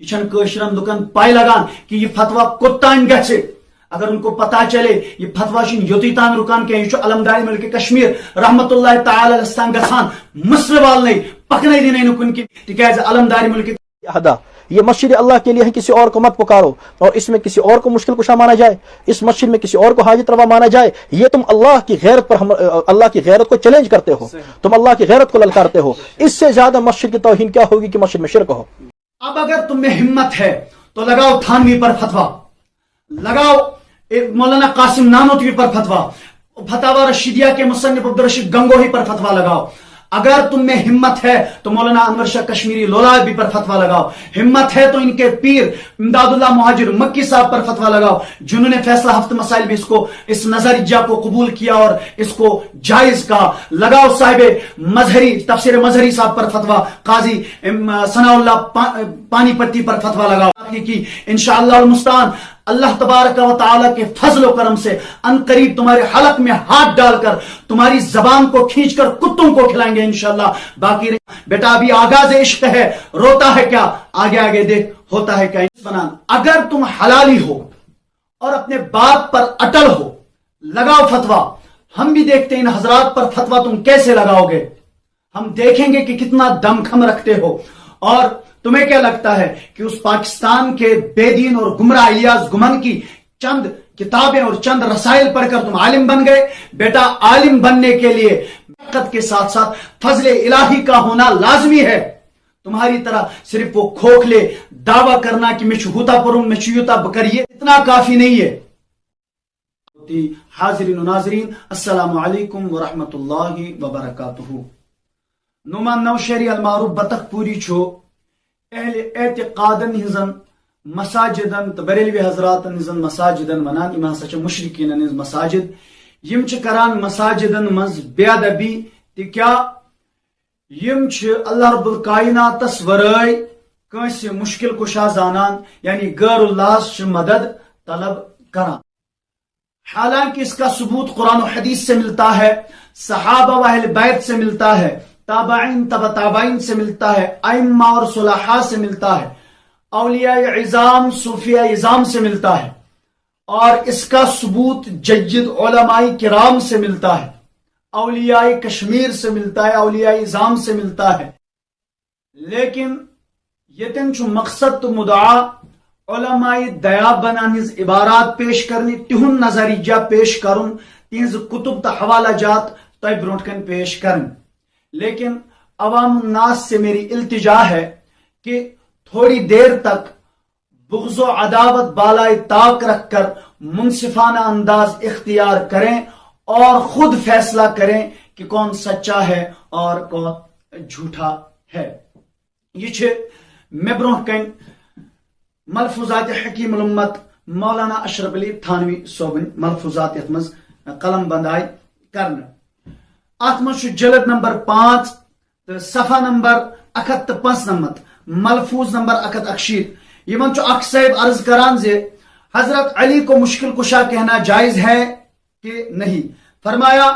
یہ کشرن لکن پائی لگان کہ یہ فتوا کوتان گژھِ اگر ان کو پتہ چلے یہ فتوا یوتی تان رکان کہ یہ علمدار ملک کشمیر رحمت اللہ تعالی علیہ گھان مسل والنے پکنے دین کن کی تکیاز علمدار ملک ادا یہ مسجد اللہ کے لیے ہے، کسی اور کو مت پکارو اور اس میں کسی اور کو مشکل کشا مانا جائے، اس مسجد میں کسی اور کو حاجت روا مانا جائے، یہ تم اللہ کی غیرت پر اللہ کی غیرت کو چیلنج کرتے ہو، تم اللہ کی غیرت کو للکارتے ہو۔ اس سے زیادہ مسجد کی توہین کیا ہوگی کہ مسجد میں شرک ہو۔ اب اگر تم میں ہمت ہے تو لگاؤ تھانوی پر فتوا، لگاؤ مولانا قاسم نانوتوی پر فتوا، فتاوا رشیدیہ کے مصنف عبدالرشید گنگوہی پر فتوا لگاؤ۔ اگر تم میں ہمت ہے تو مولانا انور شاہ کشمیری لولابی پر فتوا لگاؤ، ہمت ہے تو ان کے پیر امداد اللہ مہاجر مکی صاحب پر فتوا لگاؤ جنہوں نے فیصلہ ہفت مسائل بھی اس نظریہ کو قبول کیا اور اس کو جائز کہا۔ لگاؤ صاحب مظہری تفسیر مظہری صاحب پر فتوا، قاضی ثناء اللہ پانی پتی پر فتوا لگاؤ کی انشاءاللہ المستعان اللہ تبارک و تعالی کے فضل و کرم سے ان قریب تمہارے حلق میں ہاتھ ڈال کر تمہاری زبان کو کھینچ کر کتوں کو کھلائیں گے انشاءاللہ۔ باقی بیٹا ابھی آغاز عشق ہے، روتا ہے کیا، آگے آگے دیکھ ہوتا ہے کیا۔ اگر تم حلالی ہو اور اپنے بات پر اٹل ہو لگاؤ فتوا۔ ہم بھی دیکھتے ہیں ان حضرات پر فتوا تم کیسے لگاؤ گے، ہم دیکھیں گے کہ کتنا دم خم رکھتے ہو۔ اور تمہیں کیا لگتا ہے کہ اس پاکستان کے بے دین اور گمراہ الیاس گمن کی چند کتابیں اور چند رسائل پڑھ کر تم عالم بن گئے؟ بیٹا عالم بننے کے لیے محنت کے ساتھ ساتھ فضل الہی کا ہونا لازمی ہے۔ تمہاری طرح صرف وہ کھوکھلے دعویٰ کرنا کہ میں چھوتا پروں میں چھوتا بکریے اتنا کافی نہیں ہے۔ حاضرین و ناظرین السلام علیکم ورحمۃ اللہ وبرکاتہ۔ نعمان نوشہری المعروف بطخ پوری چھو اہل اعتقادن ہزن مساجدن تو بریلوی حضراتن ہزن مساجدن ونان ام ہسا مشرکین ہز مساجد یم کران مساجدن مز بے ادبی تکیا یم اللہ رب الکائناتس ورائے کنس مشکل کشا زانان یعنی غیر اللہ مدد طلب کران۔ حالانکہ اس کا ثبوت قرآن و حدیث سے ملتا ہے، صحابہ و اہل بیت سے ملتا ہے، تابعین تبع تابعین سے ملتا ہے، ائمہ اور صلحاء سے ملتا ہے، اولیاء عظام صوفیاء عظام سے ملتا ہے، اور اس کا ثبوت جید علماء کرام سے ملتا ہے، اولیاء کشمیر سے ملتا ہے، اولیاء عظام سے ملتا ہے۔ لیکن یتن چھ مقصد تو مدعا علماء دیا بنان ہز عبارات پیش کرنی، تہن نظریہ پیش کرن، تہذ کتب تا حوالہ جات تہ برونٹ کن پیش کرن۔ لیکن عوام الناس سے میری التجا ہے کہ تھوڑی دیر تک بغض و عداوت بالائے طاق رکھ کر منصفانہ انداز اختیار کریں اور خود فیصلہ کریں کہ کون سچا ہے اور کون جھوٹا ہے۔ یہ میں برونہ کن ملفوظات حکیم الامت مولانا اشرف علی تھانوی صوبن ملفوظات یت مز قلم بندائی کرنا۔ ات مز جلد نمبر 5 تو صفحہ نمبر 195 ملفوظ نمبر 161 یمن اخ صاحب عرض کران زِ حضرت علی کو مشکل کشا کہنا جائز ہے کہ نہیں؟ فرمایا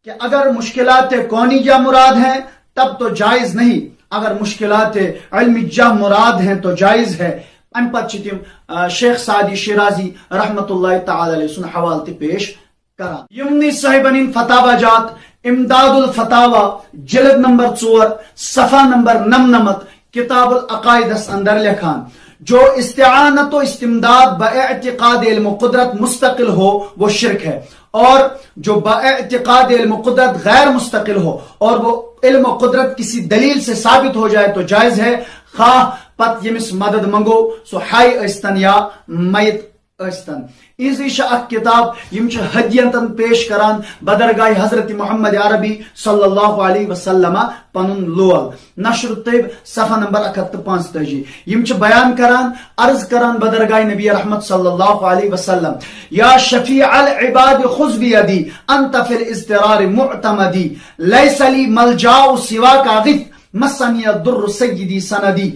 کہ اگر مشکلات کونیہ مراد ہیں تب تو جائز نہیں، اگر مشکلات علمیہ مراد ہیں تو جائز ہے۔ ان پتہ تم شیخ سعدی شیرازی رحمت اللہ تعالی علیہ سن حوالہ پیش کران۔ یمنی صاحبن ان فتاوا جات امداد الفتاوا جلد نمبر 4 صفحہ نمبر 99 کتاب العقائد اندر لکھان جو استعانت و استمداد باعتقاد علم و قدرت مستقل ہو وہ شرک ہے، اور جو باعتقاد علم و قدرت غیر مستقل ہو اور وہ علم و قدرت کسی دلیل سے ثابت ہو جائے تو جائز ہے، خواہ پت یمس مدد منگو سو ہائی استن یا میت استن۔ ایزی اخ کتاب یم ہدیتن پیش کران بدرگاہ حضرت محمد عربی صلی اللہ علیہ وسلم پنن لول نشر الطیب صفحہ نمبر 145 یم بیان کران عرض کران بدرگاہ نبی رحمت صلی اللہ علیہ وسلم یا شفیع العباد خذ بیدی انت فی الاضطرار معتمدی لیس لی ملجاء سواک غث مسنی الضر سیدی سندی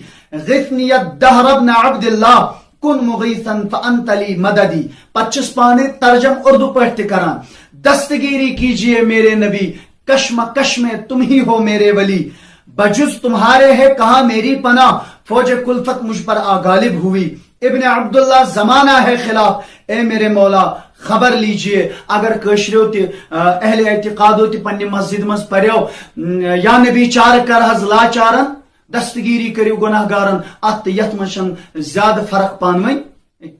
غثنی الدہر ابن عبد اللہ کن مغیثن فانت لی مددی۔ 25 پانے ترجم اردو پڑھتے کران دستگیری کیجئے میرے نبی، کشم کش میں تم ہی ہو میرے ولی، بجز تمہارے ہے کہاں میری پناہ، فوج کلفت مجھ پر غالب ہوئی، ابن عبداللہ زمانہ ہے خلاف، اے میرے مولا خبر لیجئے اگر کشریو تی اہل اعتقادو تی پنی مسجد مز پریو یا نبی چار کر حض لاچارن دستگیری کریو گناہ گارن ات یت منشن زیادہ فرق پانوین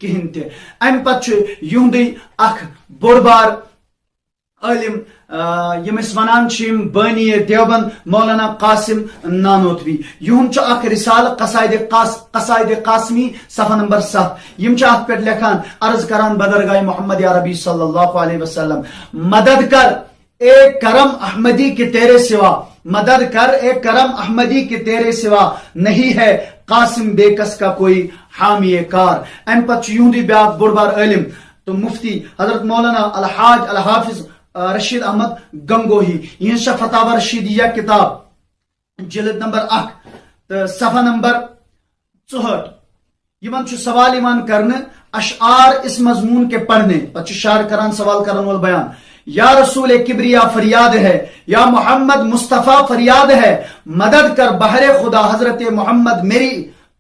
کہن تے ام پتہ یہندی اخ بوڑ بار عالم یمس ونان چیم بانی دیوبند مولانا قاسم نانوتوی یہم اخ رسالہ قصائد قاسمی صفحہ نمبر 7 یم ات پہ لکھان عرض کران بدرگاہ محمد عربی صلی اللہ علیہ وسلم مدد کر ایک کرم احمدی کے تیرے سوا، مدد کر ایک کرم احمدی کے تیرے سوا، نہیں ہے قاسم بیکس کا کوئی حامی کار۔ ام پتہ یہندی بیاکھ بوڑ بار عالم تو مفتی حضرت مولانا الحاج الحافظ رشید احمد گنگوہی یہ فتاوی رشیدیہ کتاب جلد نمبر 1 صفحہ نمبر 64 یمن سوال ایمان کرنے اشعار اس مضمون کے پڑھنے پتہ شعر کران سوال کرن وال بیان، یا رسول کبریا فریاد ہے، یا محمد مصطفیٰ فریاد ہے، مدد کر بہر خدا حضرت محمد میری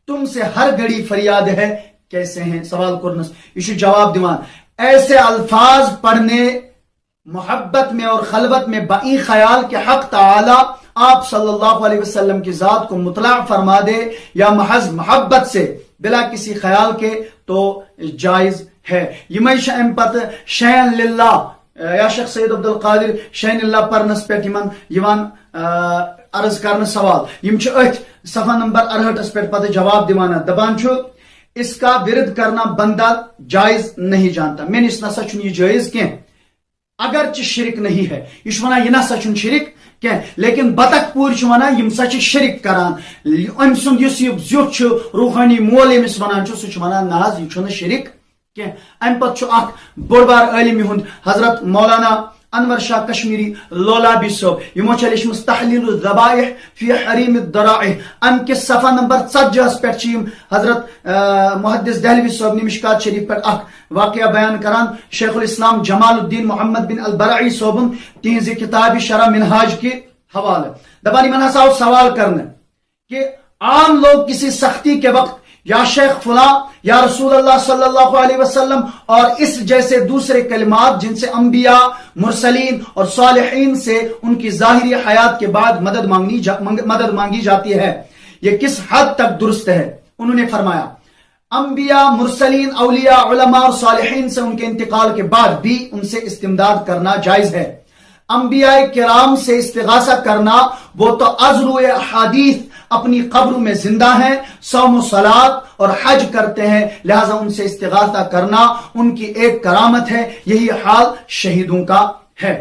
تم سے ہر گھڑی فریاد ہے۔ کیسے ہیں سوال کرنس یہ جواب دیوان، ایسے الفاظ پڑھنے محبت میں اور خلوت میں بئی خیال کہ حق تعالی آپ صلی اللہ علیہ وسلم کی ذات کو مطلع فرما دے، یا محض محبت سے بلا کسی خیال کے تو جائز ہے۔ یہ میں ام پتہ شین للہ یا شیخ سید عبدالقادر شین اللہ پرنس پہ یوان عرض کرنا سوال یم ات صفحہ نمبر 68 پہ پتہ جواب دیوانا دبان چھو اس کا ورد کرنا بندہ جائز نہیں جانتا، میں نے اس نسا چھن یہ جائز کیں اگرچہ شرک نہیں ہے، یہ ونا یہ نسا چھن شرک کی لیکن بطخ پور ونا یم سا شرک کران، ام سند اس زیوت روحانی مول یمس ونان سہ ونان نہ یہ چھن شرک کی۔ ام پتہ اخ بوڑ بار عالم ہند حضرت مولانا انور شاہ کشمیری لولابی صوب یمو چھ تحلیل الذبائح فی حریم الذرائع ام کے صفحہ نمبر 40 پہ حضرت محدث دہلوی صوب نے مشکات شریف پر اخ واقعہ بیان کران، شیخ الاسلام جمال الدین محمد بن البرعی صوبن تہذ کتاب شرح منہاج کے حوالے دبانی من ہسا سوال کرنے کہ عام لوگ کسی سختی کے وقت یا شیخ فلاں یا رسول اللہ صلی اللہ علیہ وسلم اور اس جیسے دوسرے کلمات جن سے انبیاء مرسلین اور صالحین سے ان کی ظاہری حیات کے بعد مدد مانگی جاتی ہے، یہ کس حد تک درست ہے؟ انہوں نے فرمایا انبیاء مرسلین اولیاء علماء اور صالحین سے ان کے انتقال کے بعد بھی ان سے استمداد کرنا جائز ہے۔ انبیاء کرام سے استغاثہ کرنا وہ تو ازرو احادیث اپنی قبر میں زندہ ہیں، صوم و صلات اور حج کرتے ہیں، لہذا ان سے استغاثہ کرنا ان کی ایک کرامت ہے، یہی حال شہیدوں کا ہے۔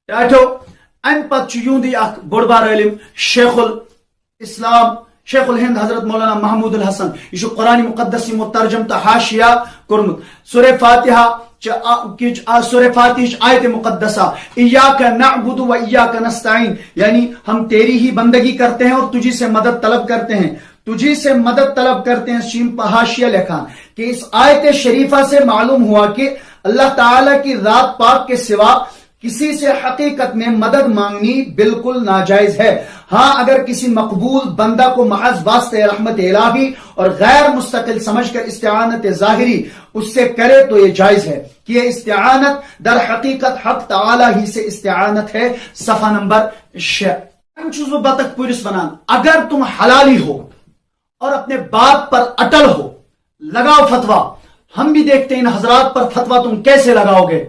ٹاٹو ام پتہ یوندی اخ بوڑ بار علم شیخ الاسلام شیخ الہند حضرت مولانا محمود الحسن یہ قرآن مقدس مترجم تا حاشیہ کورمت سورہ فاتحہ سورہ فاتحہ آیت مقدسہ ایاک نعبد و ایاک نستعین یعنی ہم تیری ہی بندگی کرتے ہیں اور تجھی سے مدد طلب کرتے ہیں، تجھی سے مدد طلب کرتے ہیں۔ شیم حاشیہ لکھا کہ اس آیت شریفہ سے معلوم ہوا کہ اللہ تعالی کی ذات پاک کے سوا کسی سے حقیقت میں مدد مانگنی بالکل ناجائز ہے، ہاں اگر کسی مقبول بندہ کو محض واسطہ رحمت الہی اور غیر مستقل سمجھ کر استعانت ظاہری اس سے کرے تو یہ جائز ہے کہ یہ استعانت در حقیقت حق تعالی ہی سے استعانت ہے۔ صفحہ نمبر 6 بطخ پورس ونان اگر تم حلالی ہو اور اپنے بات پر اٹل ہو لگاؤ فتویٰ، ہم بھی دیکھتے ہیں ان حضرات پر فتویٰ تم کیسے لگاؤ گے،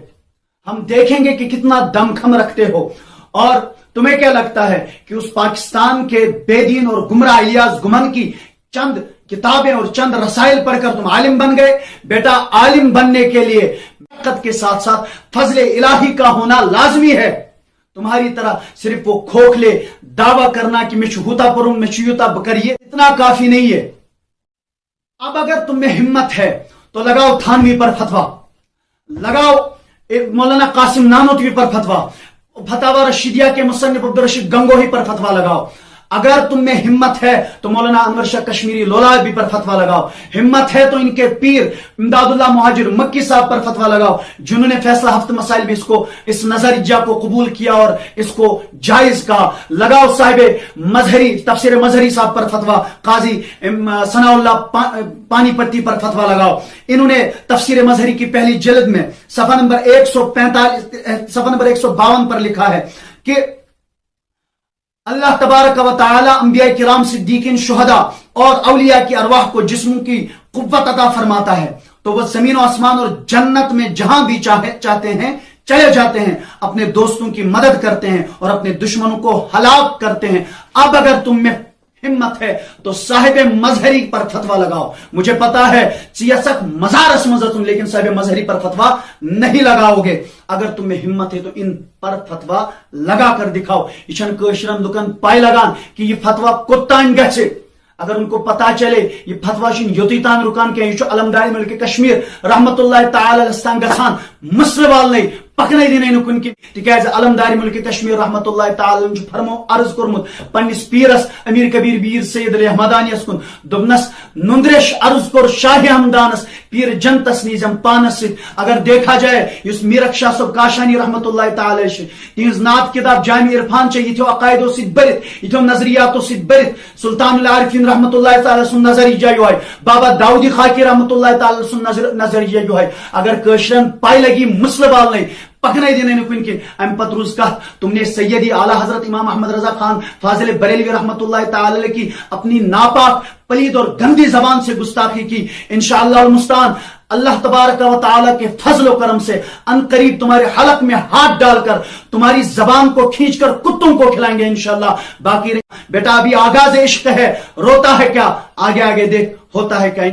ہم دیکھیں گے کہ کتنا دم خم رکھتے ہو، اور تمہیں کیا لگتا ہے کہ اس پاکستان کے بے دین اور گمراہ الیاس گمن کی چند کتابیں اور چند رسائل پڑھ کر تم عالم بن گئے؟ بیٹا عالم بننے کے لیے وقت کے ساتھ ساتھ فضل الہی کا ہونا لازمی ہے، تمہاری طرح صرف وہ کھوکھلے دعویٰ کرنا کہ میں ہوتا پروں میں چیوتا بکریے اتنا کافی نہیں ہے۔ اب اگر تم میں ہمت ہے تو لگاؤ تھانوی پر فتویٰ، لگاؤ مولانا قاسم نانوتوی پر فتویٰ، فتاوی رشیدیہ کے مصنف عبدالرشید گنگوہی پر فتویٰ لگاؤ۔ اگر تم میں ہمت ہے تو مولانا انور شاہ کشمیری لولابی پر فتوا لگاؤ، ہمت ہے تو ان کے پیر امداد اللہ مہاجر مکی صاحب پر فتوا لگاؤ جنہوں نے فیصلہ ہفت مسائل بھی اس نظریہ کو قبول کیا اور اس کو جائز کہا، لگاؤ صاحب مظہری تفسیر مظہری صاحب پر فتوا، قاضی ثناء اللہ پانی پتی پر فتوا لگاؤ، انہوں نے تفسیر مظہری کی پہلی جلد میں صفحہ نمبر 152 پر لکھا ہے کہ اللہ تبارک و تعالی انبیاء کرام صدیقین شہداء اور اولیاء کی ارواح کو جسموں کی قوت عطا فرماتا ہے تو وہ زمین و آسمان اور جنت میں جہاں بھی چاہتے ہیں چلے جاتے ہیں، اپنے دوستوں کی مدد کرتے ہیں اور اپنے دشمنوں کو ہلاک کرتے ہیں۔ اب اگر تم میں ہمت ہے تو صاحب مظہری پر فتوا لگاؤ۔ مجھے پتا ہے سیاست مزارس مزتن، لیکن صاحب مظہری پر فتوا نہیں لگاؤ گے۔ اگر تم میں ہمت ہے تو ان پر فتوا لگا کر دکھاؤ۔ یہ کشرن لکن پائے لگان کہ یہ فتوا کوتان گژھِ، اگر ان کو پتا چلے یہ فتوا یوتی تان رکان کہ یہ علمدار ملک کشمیر رحمت اللہ تعالی استان گژھان مسلہ وال نہیں پکنے دین کن کی تکیاز علمدار ملک کشمیر رحمت اللہ تعالی فرمو عرض کورمت پنس پیرس امیر کبیر بیر سید علی احمدانیس کن دبنس نندریش عرض کور شاہ ہمدانس پیر جنتس نیزم پانس ست۔ اگر دیکھا جائے اس میرک شاہ صاحب کاشانی رحمت اللہ تعالی تہذ نعت کتاب جامع عرفان یہ عقائدوں ست برت یہ نظریاتوں ست برت سلطان العارفین رحمت اللہ تعالی سن نظریہ یہ ہے، بابا داؤدی خاکی رحمت اللہ تعالی سن نظریہ یہ ہے۔ اگر کشرن پائی لگی مسلہ وال نہیں پکنے دینے کن کی ام پت روز کا تم نے سیدی اعلی حضرت امام احمد رضا خان فاضل بریلوی رحمت اللہ تعالی کی اپنی ناپاک پلید اور گندی زبان سے گستاخی کی، انشاءاللہ المستعان اللہ تبارک و تعالی کے فضل و کرم سے ان قریب تمہارے حلق میں ہاتھ ڈال کر تمہاری زبان کو کھینچ کر کتوں کو کھلائیں گے انشاءاللہ۔ باقی بیٹا ابھی آغاز عشق ہے، روتا ہے کیا، آگے آگے دیکھ ہوتا ہے کیا۔